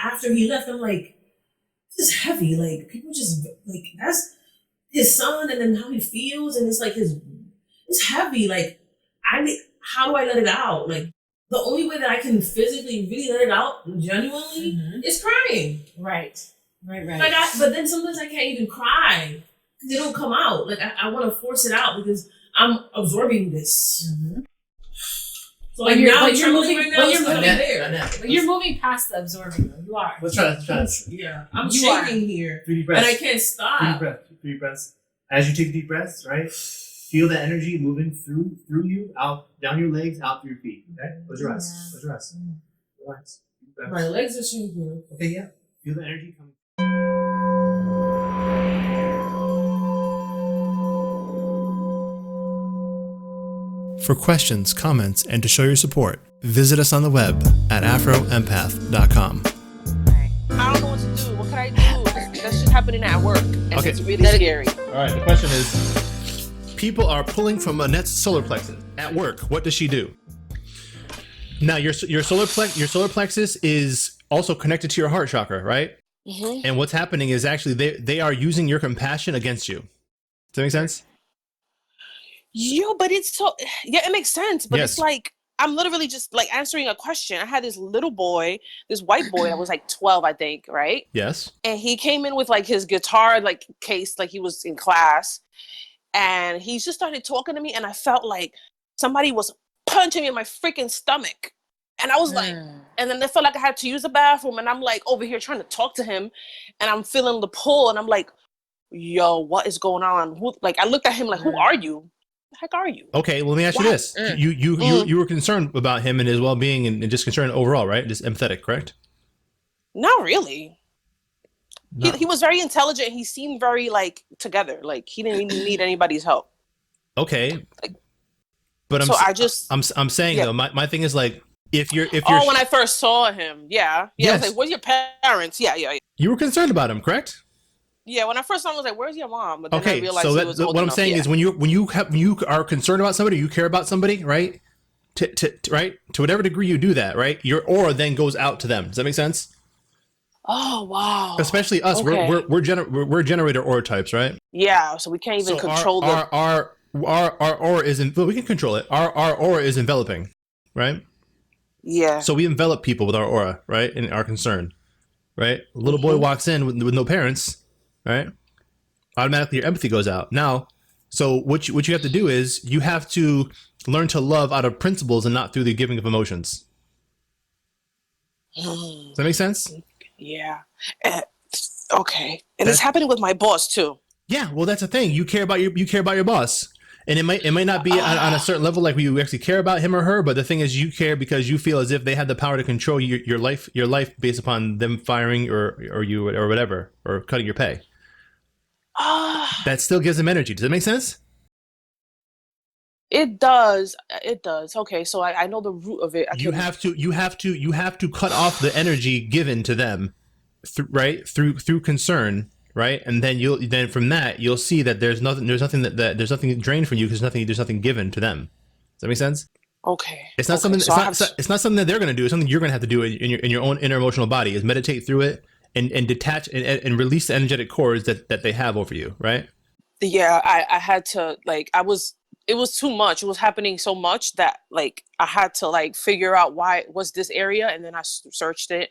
after he left, I'm like, this is heavy. Like, people just, like, that's his son, and then how he feels, and it's like it's heavy. Like, how do I let it out? Like, the only way that I can physically really let it out genuinely is crying. Right. Like, but then sometimes I can't even cry because they don't come out. Like, I want to force it out because I'm absorbing this. So like now you're moving right now. You're moving past the absorbing though. You are. Let's try. Yeah. I'm shaking here. 3 deep breaths. And I can't stop. 3 deep breaths. As you take deep breaths, right? Feel the energy moving through you, out, down your legs, out through your feet. Okay? Close your eyes. Relax. My legs are shaking. Okay, yeah. Feel the energy coming. For questions, comments, and to show your support, visit us on the web at afroempath.com. I don't know what to do. What can I do? That's just happening at work. And it's really scary. All right, the question is, people are pulling from Annette's solar plexus at work. What does she do? Now, your solar plexus is also connected to your heart chakra, right? Mm-hmm. And what's happening is actually they are using your compassion against you. Does that make sense? But it's so, it makes sense. But it's like, I'm literally just like answering a question. I had this little boy, this white boy that was like 12, I think, right? Yes. And he came in with like his guitar, like case, like he was in class. And he just started talking to me. And I felt like somebody was punching me in my freaking stomach. And I was like, and then I felt like I had to use the bathroom. And I'm like over here trying to talk to him. And I'm feeling the pull. And I'm like, yo, what is going on? I looked at him like, who are you? The heck are you? Okay, well, let me ask you this. You were concerned about him and his well-being and just concerned overall, right? Just empathetic, correct? Not really. No. He was very intelligent. He seemed very like together. Like he didn't even need anybody's help. Okay. But I'm saying though, my thing is like if you're when I first saw him, yes. I was like, where's your parents? Yeah. You were concerned about him, correct? Yeah, when I first saw him, I was like, "Where's your mom?" But then I realized so he was old what I'm enough, saying is, when you are concerned about somebody, you care about somebody, right? To whatever degree you do that, right? Your aura then goes out to them. Does that make sense? Oh wow! Especially us, okay. we're generator aura types, right? Yeah, so we can't even control our aura isn't. Well, we can control it. Our aura is enveloping, right? Yeah. So we envelop people with our aura, right, and our concern, right? A little boy walks in with no parents. Right? Automatically your empathy goes out. Now, so what you have to do is you have to learn to love out of principles and not through the giving of emotions. Does that make sense? Yeah. Okay. And it's happening with my boss too. Yeah, well that's the thing. You care about your boss. And it might not be on a certain level like you actually care about him or her, but the thing is you care because you feel as if they have the power to control your life based upon them firing or you or whatever, or cutting your pay. That still gives them energy. Does that make sense? It does. Okay, so I know the root of it. You have to cut off the energy given to them, through concern, right? And then from that you'll see that there's nothing drained from you because there's nothing given to them. Does that make sense? Okay. It's not something. It's not something that they're going to do. It's something you're going to have to do in your own inner emotional body. Is meditate through it. And detach and release the energetic cords that they have over you, right? Yeah, I had to it was too much. It was happening so much that like I had to like figure out why was this area, and then I searched it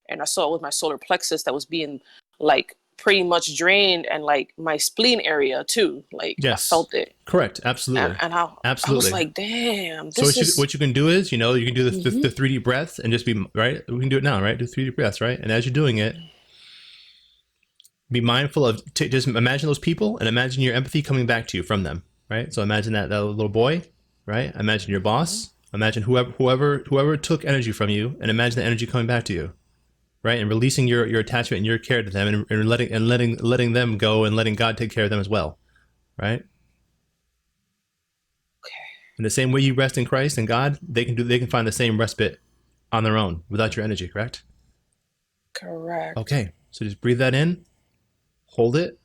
and I saw it with my solar plexus that was being like pretty much drained, and like my spleen area too. Like yes. I felt it. Correct. Absolutely. And I was like, damn. So what you can do is, you can do the 3 deep breaths and just be right. We can do it now, right? Do 3 deep breaths, right? And as you're doing it, be mindful of just imagine those people and imagine your empathy coming back to you from them, right? So imagine that little boy, right? Imagine your boss. Imagine whoever took energy from you, and imagine the energy coming back to you. Right, and releasing your attachment and your care to them, and letting them go, and letting God take care of them as well, right? Okay. In the same way you rest in Christ and God, they can find the same respite on their own without your energy. Correct. Correct. Okay, so just breathe that in, hold it,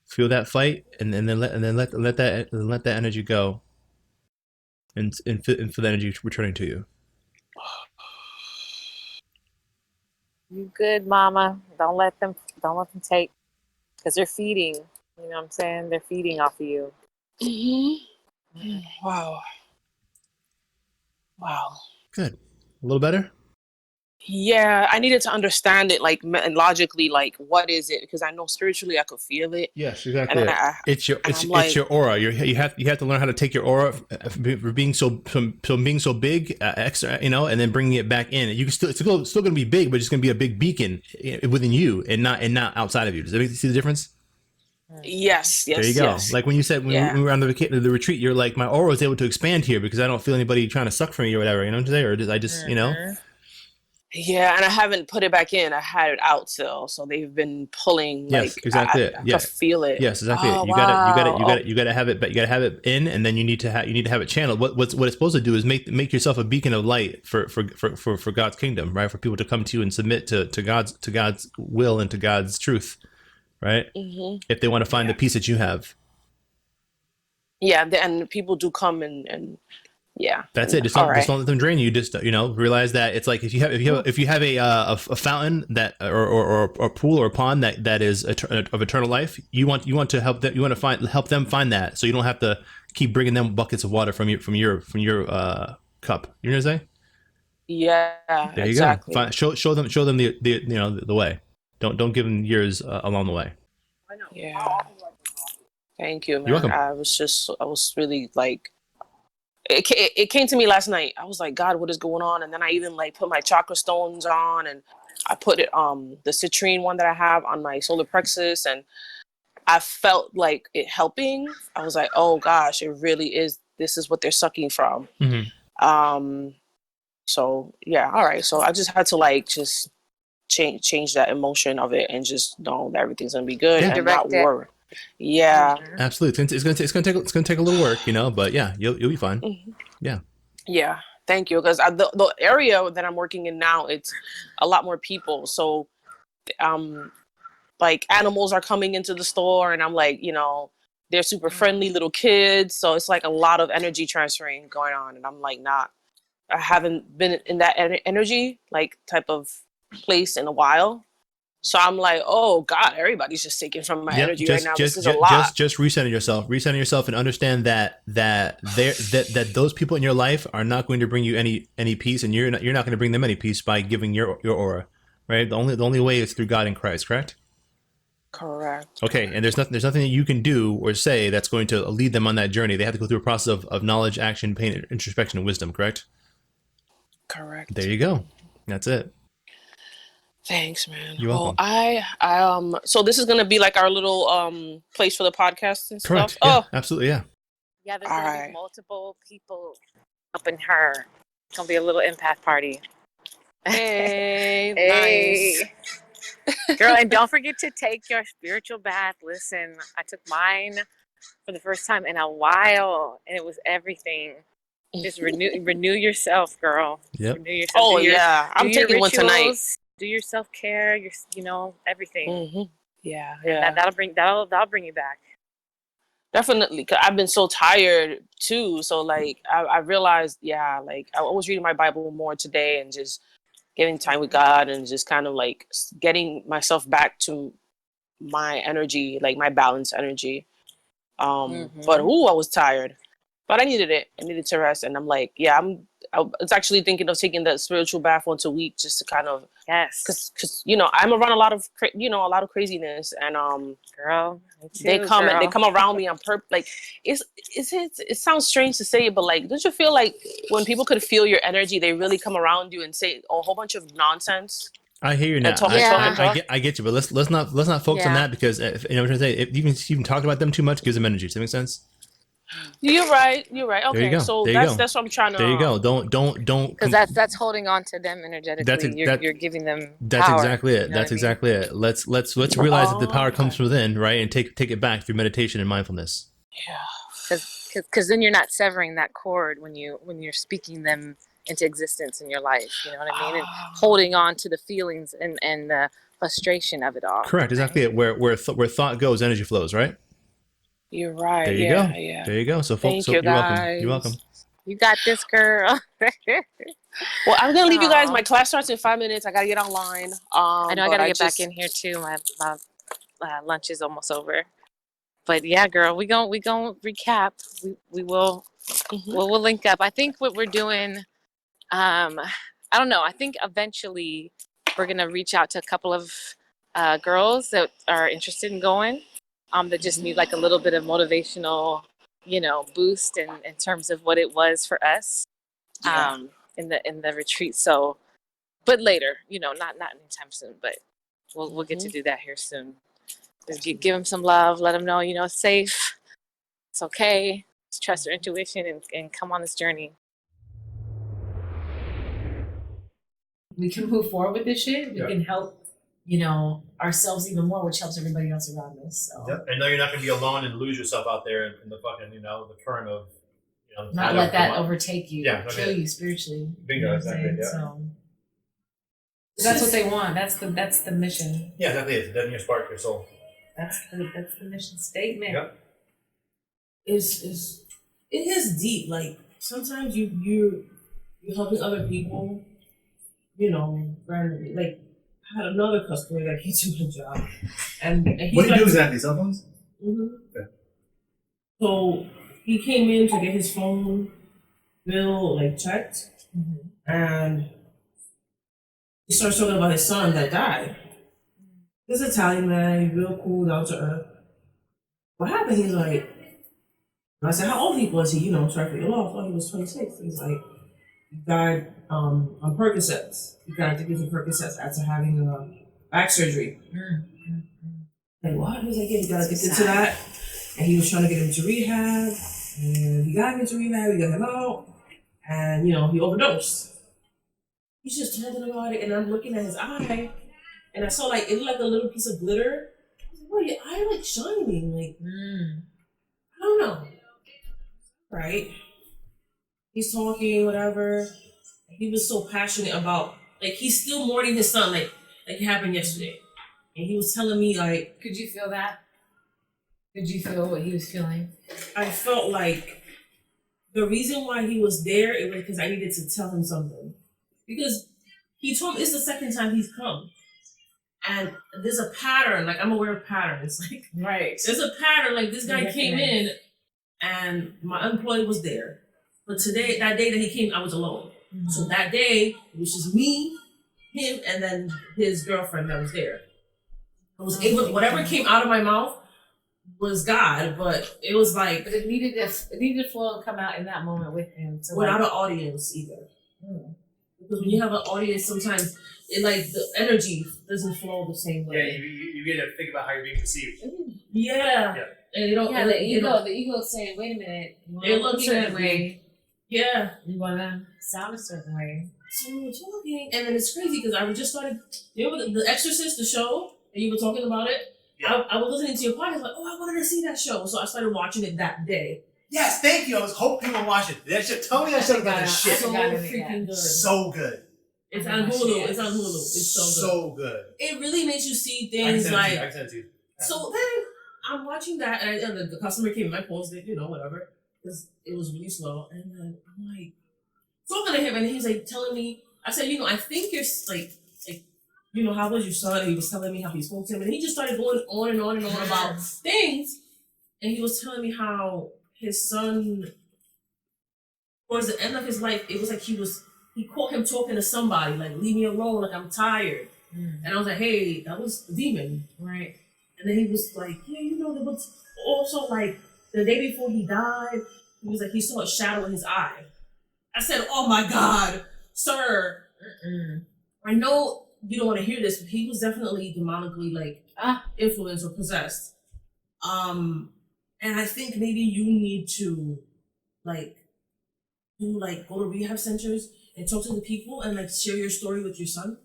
feel that fight, and then let that energy go, and feel the energy returning to you. You good, mama. Don't let them take, because they're feeding. You know what I'm saying? They're feeding off of you. Wow. Good. A little better? Yeah, I needed to understand it, like logically, like what is it? Because I know spiritually I could feel it, Yes, and exactly. I'm like, It's your aura. You have to learn how to take your aura for being so being so big, extra, and then bringing it back in. You can still going to be big, but it's going to be a big beacon within you and not outside of you. Does that make you see the difference? yes, There you go. yes. Like when you said when we were on the retreat, you're like, my aura was able to expand here because I don't feel anybody trying to suck from me or whatever. You know what I'm saying? Or I just Yeah, and I haven't put it back in. I had it out still, so they've been pulling. Yes, Like exactly. I could feel it. Yes, exactly. Oh, You gotta have it, but you gotta have it in, and then you need to have it channeled. What it's supposed to do is make yourself a beacon of light for God's kingdom, right? For people to come to you and submit to God's will and to God's truth, right? If they want to find the peace that you have. Yeah, and people do come and yeah. That's it. Just don't let them drain you. Just realize that it's like if you have a fountain that or a pool or a pond that is of eternal life, you want to help them. You want to help them find that, so you don't have to keep bringing them buckets of water from your cup. You know what I'm saying? Yeah. There you exactly. go. Show them the way. Don't give them years along the way. Yeah. Thank you, man. You're welcome. I was really like. It came to me last night. I was like, God, what is going on? And then I even like put my chakra stones on, and I put it the citrine one that I have on my solar plexus, and I felt like it helping. I was like, oh gosh, it really is. This is what they're sucking from. So yeah, all right. So I just had to like just change that emotion of it and just know that everything's gonna be good and not worry. Yeah, absolutely. It's gonna take a little work, but yeah, you'll be fine. Yeah. Thank you, because the area that I'm working in now, it's a lot more people. So like animals are coming into the store, and I'm like, they're super friendly little kids, so it's like a lot of energy transferring going on, and I'm like, I haven't been in that energy like type of place in a while. So I'm like, oh God, everybody's just taking from my energy right now. This is a lot. Just resetting yourself, and understand that those people in your life are not going to bring you any peace, and you're not going to bring them any peace by giving your aura, right? The only way is through God in Christ, correct? Correct. Okay, and there's nothing that you can do or say that's going to lead them on that journey. They have to go through a process of knowledge, action, pain, introspection, and wisdom, correct? Correct. There you go. That's it. Thanks, man. You're welcome. I so this is gonna be like our little place for the podcast and Correct. stuff. Yeah, absolutely, yeah. Yeah, there's gonna be multiple people helping her. It's gonna be a little empath party. Hey, nice. Girl, and don't forget to take your spiritual bath. Listen, I took mine for the first time in a while, and it was everything. Just renew yourself, girl. Yep. Renew yourself. Oh yeah, I'm taking one tonight. Do your self-care, everything. Yeah. That'll bring you back. Definitely, because I've been so tired too. So like, I realized, like I was reading my Bible more today and just getting time with God and just kind of like getting myself back to my energy, like my balanced energy. But I was tired. But I needed it. I needed to rest, and I'm like, I was actually thinking of taking the spiritual bath once a week, just to kind of because I'm around a lot of craziness, and girl, they come around me on purpose. Like, it sounds strange to say, but like, don't you feel like when people could feel your energy, they really come around you and say a whole bunch of nonsense? I hear you now. I get you, but let's not focus on that, because what I'm trying to say, if you can talk about them too much, gives them energy. Does that make sense? You're right. Okay, there you go. So that's what I'm trying to. There you go. Don't. Because that's holding on to them energetically. You're giving them. That's power, exactly it. That's exactly it. Let's realize that the power comes from within, right? And take it back through meditation and mindfulness. Yeah. Because then you're not severing that cord when you're speaking them into existence in your life. You know what I mean? And holding on to the feelings and the frustration of it all. Correct. Exactly it. Where thought goes, energy flows. Right. You're right. There you go. Yeah. There you go. So, Thank you, you you're guys. welcome. You're welcome. You got this, girl. Well, I'm gonna leave you guys. My class starts in 5 minutes. I gotta get online. I know I gotta get back in here too. My lunch is almost over. But yeah, girl, we gon' recap. We will we'll link up. I think what we're doing, I don't know. I think eventually we're gonna reach out to a couple of girls that are interested in going. That just need like a little bit of motivational, boost in terms of what it was for us. In the retreat. So, but later, not anytime soon, but we'll get to do that here soon. Just give them some love, let them know, it's safe, it's okay. Just trust your intuition and come on this journey. We can move forward with this shit. We can help, ourselves even more, which helps everybody else around us. So. Yep. And know you're not going to be alone and lose yourself out there in the fucking, the current of, not let that overtake you, kill you spiritually. Bingo, exactly. Yeah. So that's what they want. That's the mission. Yeah, exactly. It's deaden your spark, your soul. That's the mission statement. Yep. It is deep. Like sometimes you're helping other people, randomly. Like I had another customer that came to my job, and he what do you do exactly? Cell phones? Mm-hmm. Okay. So he came in to get his phone bill checked, and he starts talking about his son that died. This Italian man, real cool, down to earth. What happened? He's like, and I said, how old was he? Sorry for your loss. Oh, he was 26. He's like, he died on Percocets. He got addicted to Percocets after having a back surgery. Like, what? He was like, yeah, he got addicted to that. And he was trying to get him to rehab. And he got him into rehab, we got him out. And, he overdosed. He's just talking about it, and I'm looking at his eye. And I saw, it looked like a little piece of glitter. I was like, well, your eye, shining. I don't know. Right? He's talking, whatever. He was so passionate about, he's still mourning his son, like it happened yesterday. And he was telling me, could you feel that? Could you feel what he was feeling? I felt like the reason why he was there, it was because I needed to tell him something. Because he told me it's the second time he's come. And there's a pattern, I'm aware of patterns. Right. There's a pattern, this guy came in and my employee was there. But that day that he came, I was alone. Mm-hmm. So that day, it was just me, him, and then his girlfriend that was there. I was able, whatever came out of my mouth was God, but it was But it needed to flow and come out in that moment with him. Without an audience either. Mm. Because when you have an audience, sometimes the energy doesn't flow the same way. Yeah, you get to think about how you're being perceived. Yeah. And the ego is saying, wait a minute, it looks a certain way. Yeah. You wanna sound a certain way. So we were talking, and then it's crazy because I just started, The Exorcist, the show, and you were talking about it. Yeah. I was listening to your podcast, I wanted to see that show. So I started watching it that day. Yes, thank you. I was hoping people would watch it. That shit, tell me that shit about this shit. So freaking good. So good. It's on Hulu. It's so good. Good. It really makes you see things I can send it to you. So then I'm watching that, and the customer came and I paused it, whatever. Because it was really slow. And then I'm talking to him, and he's telling me, I said, I think you're how was your son? And he was telling me how he spoke to him, and he just started going on and on and on about things. And he was telling me how his son, towards the end of his life, it was he caught him talking to somebody, leave me alone, I'm tired. And I was like, hey, that was a demon. Right. And then he was like, yeah, there was also the day before he died, he was he saw a shadow in his eye. I said, oh my God, sir. I know you don't want to hear this, but he was definitely demonically influenced or possessed. And I think maybe you need to go to rehab centers and talk to the people and share your story with your son.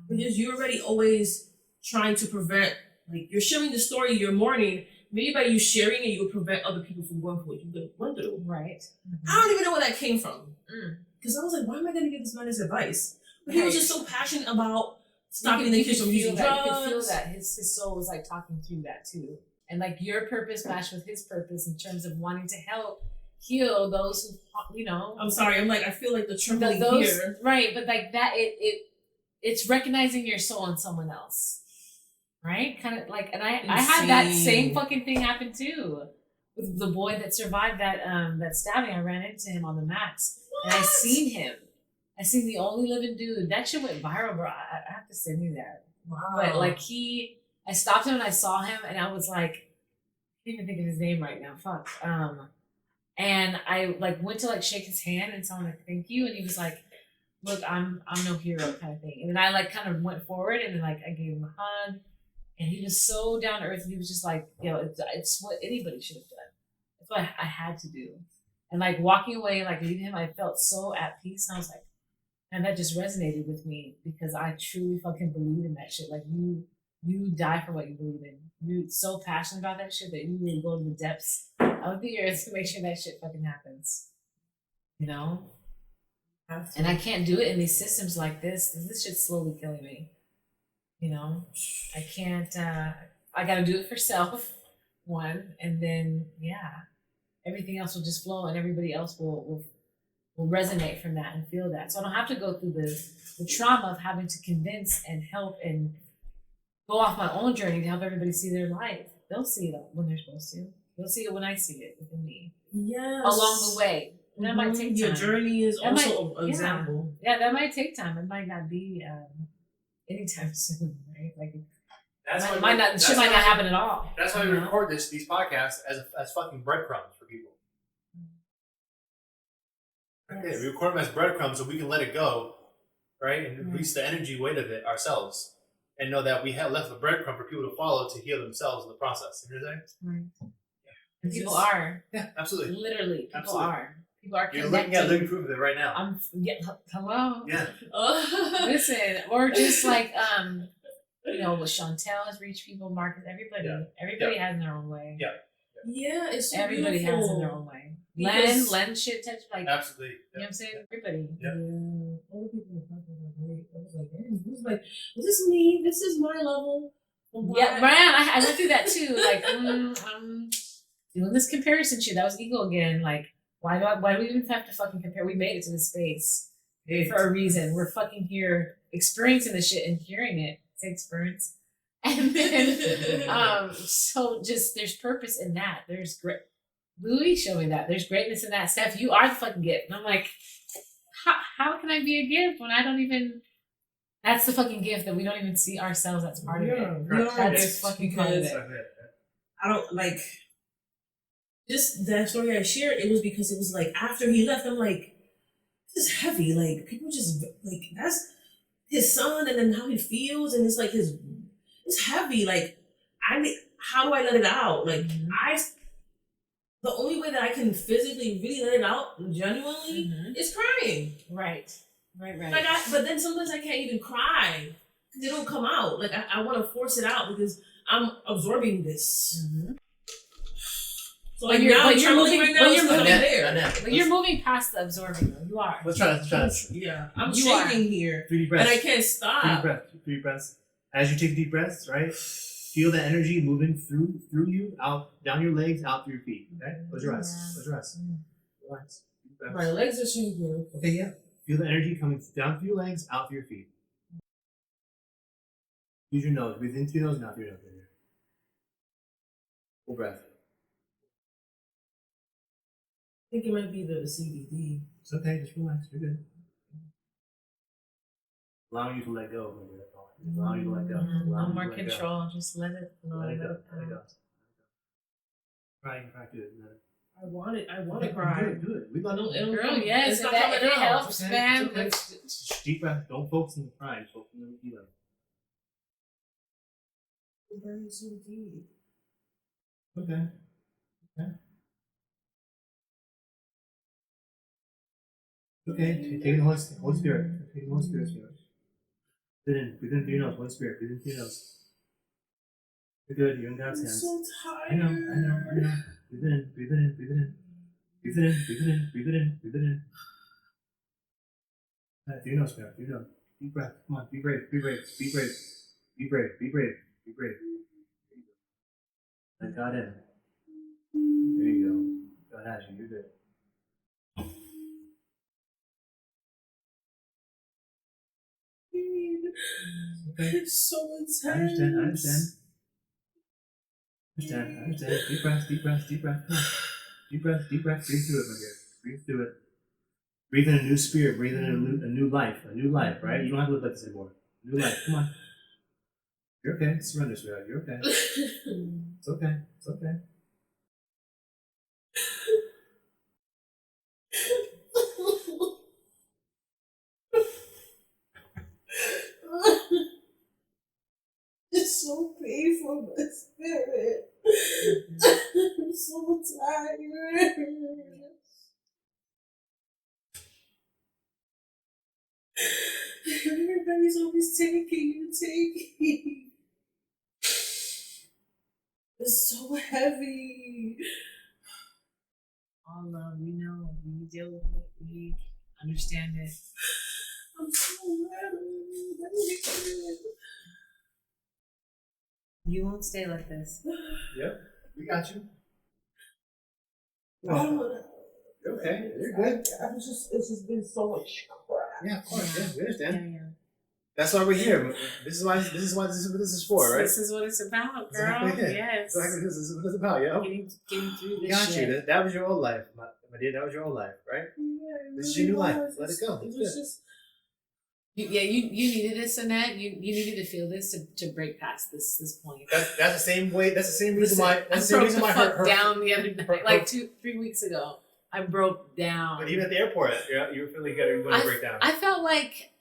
Because you're already always trying to prevent, you're sharing the story you're mourning. Maybe by you sharing it, you'll prevent other people from going through what you went through. Right. I don't even know where that came from. Because I was like, why am I going to give this man this advice? But he was just so passionate about stopping the kids from using drugs. You could feel that. His soul was talking through that too. And your purpose matched with his purpose in terms of wanting to help heal those who, you know. I'm sorry. I'm like, I feel like the trembling here. Right, but like that, it's recognizing your soul in someone else, right? Kind of like, and I had that same fucking thing happen too with the boy that survived that stabbing. I ran into him on the max, and I seen him. I seen the only living dude. That shit went viral, bro. I have to send you that. Wow. But like I stopped him and I saw him, and I was like, I can't even think of his name right now. Fuck. And I like went to like shake his hand and tell him like thank you, and he was like, "Look, I'm no hero," kind of thing. And then I like kind of went forward, and then like I gave him a hug, and he was so down to earth, and he was just like, you know, it's what anybody should have done. It's what I had to do. And like walking away, like leaving him, I felt so at peace, and I was like, and that just resonated with me because I truly fucking believe in that shit. Like you die for what you believe in. You're so passionate about that shit that you really go to the depths of the earth to make sure that shit fucking happens. You know? And I can't do it in these systems like this. This shit's slowly killing me. You know? I can't, I gotta do it for self, one, and then, yeah, everything else will just flow and everybody else will resonate from that and feel that. So I don't have to go through the trauma of having to convince and help and go off my own journey to help everybody see their life. They'll see it when they're supposed to. They'll see it when I see it within me. Yes. Along the way. And that might take time. Your journey is that also an example. Yeah, that might take time. It might not be anytime soon, right? Like shit might not happen at all. That's why we record these podcasts as fucking breadcrumbs for people. Okay, we record them as breadcrumbs so we can let it go, right? And release the energy weight of it ourselves. And know that we have left a breadcrumb for people to follow to heal themselves in the process. You know what I'm saying? Right. Yeah. And people are. Yeah, absolutely. Literally, people absolutely. are. People are You're connected. looking at living proof of it right now. Hello. Yeah. Listen, or just like you know, what Chantel has reached people, Marcus, everybody has in their own way. Yeah. Yeah, it's so everybody beautiful. has in their own way. Len shit touch like absolutely. You know what I'm saying? Everybody. Yeah. All the people were talking about great. I was like, damn, who's like, was this me? This is my level. Yeah, man, I went through that too. Like, I'm doing this comparison shit. That was ego again. Like, why do we even have to fucking compare? We made it to this space for a reason. We're fucking here experiencing this shit and hearing it. Say experience. And then, so just there's purpose in that. There's great. Louis showed me that. There's greatness in that. Steph, you are the fucking gift. And I'm like, how can I be a gift when I don't even... That's the fucking gift that we don't even see ourselves as part of it. That's fucking part of it. I don't, like... Just that story I shared, it was because it was like, after he left, I'm like, this is heavy. Like, people just, like, that's his son and then how he feels. And it's like it's heavy. Like, how do I let it out? Like, the only way that I can physically really let it out genuinely is crying. Right. Like but then sometimes I can't even cry because it don't come out. Like I want to force it out because I'm absorbing this. So like you're moving right now. But you're moving past the absorbing though. You are. Let's try. Yeah, I'm shaking here, 3D breaths. and I can't stop. 3D breaths. As you take deep breaths, right? Feel the energy moving through you, out, down your legs, out through your feet. Okay? Close your eyes. Relax. My legs are shaking. Okay, yeah. Feel the energy coming down through your legs, out through your feet. Use your nose. Breathe in through your nose and out through your nose. Right here. Full breath. I think it might be the CBD. It's okay. Just relax. You're good. Allowing you to let go. Allowing you to let go. No more control. Just let it flow. Let it go. Cry. Do it. I want to cry. Do it. We got it. Girl, yes, if it helps, man. Deep breath. Don't focus on the crying. Focus on the feeling. It burns so deep. Okay. Okay. Take the Holy Spirit. Take the Holy Spirit. Breathe in through your nose. Holy Spirit. Breathe in through your nose. You're good. You're in God's hands. I'm so tired. I know. Breathe it in. Breathe it in. Through your nose, man. Through your nose. Deep breath. Come on. Be brave. Let God in. There you go. God has you. You're good. It's so intense. I understand. Deep breath. Come on. Deep breath. Breathe through it, my dear. Breathe through it. Breathe in a new spirit. Breathe in a new life. Right? You don't have to live like this anymore. New life. Come on. You're okay. Surrender, sweetheart. You're okay. It's okay. It's so painful, my spirit. I'm so tired. Everybody's always taking. It's so heavy. All love, we know. We deal with it. We understand it. I'm so ready. You won't stay like this. Yep, we got you. I don't wanna. You're okay. You're good. It's just been so much crap. Yeah, of course. Yeah, we understand. Yeah. That's why we're here. This is what this is for, right? This is what it's about, girl. Exactly it. Yes. Exactly. This is what it's about, yo. Getting through this Got shit. you. That was your old life, my dear. That was your old life, right? Yeah, This is your new life. Let it go. It It's was good. just. You needed this, Annette. You needed to feel this to break past this point. That's the same way. That's the same reason why. I That's the same broke reason the why fuck her down the other night, like 2-3 weeks ago. I broke down. But even at the airport, you were feeling you were going to break down. I felt like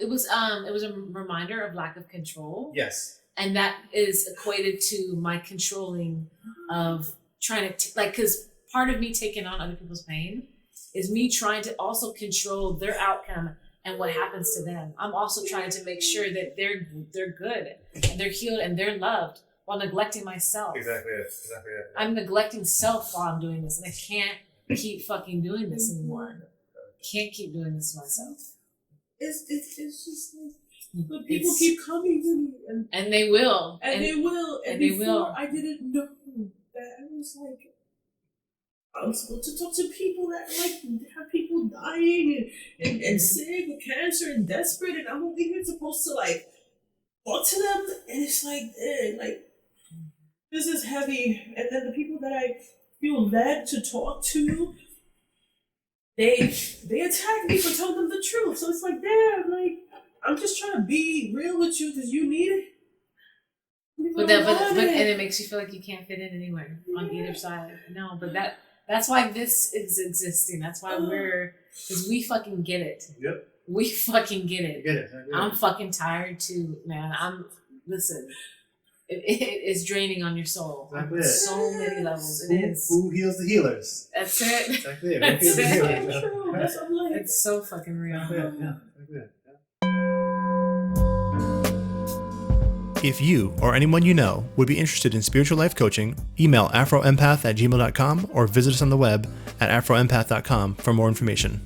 it was a reminder of lack of control. Yes. And that is equated to my controlling of trying to because part of me taking on other people's pain is me trying to also control their outcome and what happens to them. I'm also trying to make sure that they're good and they're healed and they're loved while neglecting myself. Exactly it. I'm neglecting self while I'm doing this, and I can't keep fucking doing this anymore. Can't keep doing this to myself. It's just like, but people keep coming to me, and they will, and they will, and they will. I didn't know that. I was like, I'm supposed to talk to people that like have people dying and sick with cancer and desperate, and I'm over here supposed to like talk to them, and it's like, this is heavy. And then the people that I feel led to talk to, they attack me for telling them the truth. So it's like, damn, like I'm just trying to be real with you because you need it. But it makes you feel like you can't fit in anywhere on either side. No, but that's why this is existing. That's why because we fucking get it. Yep. We fucking get it. Get it. I'm fucking tired too, man. Listen, it is draining on your soul. Exactly on it. so many levels. It is. Who heals the healers? That's it. Exactly it. That's Who heals the it. healers? It's so fucking real. Yeah. Exactly it. If you or anyone you know would be interested in spiritual life coaching, email afroempath@gmail.com or visit us on the web at afroempath.com for more information.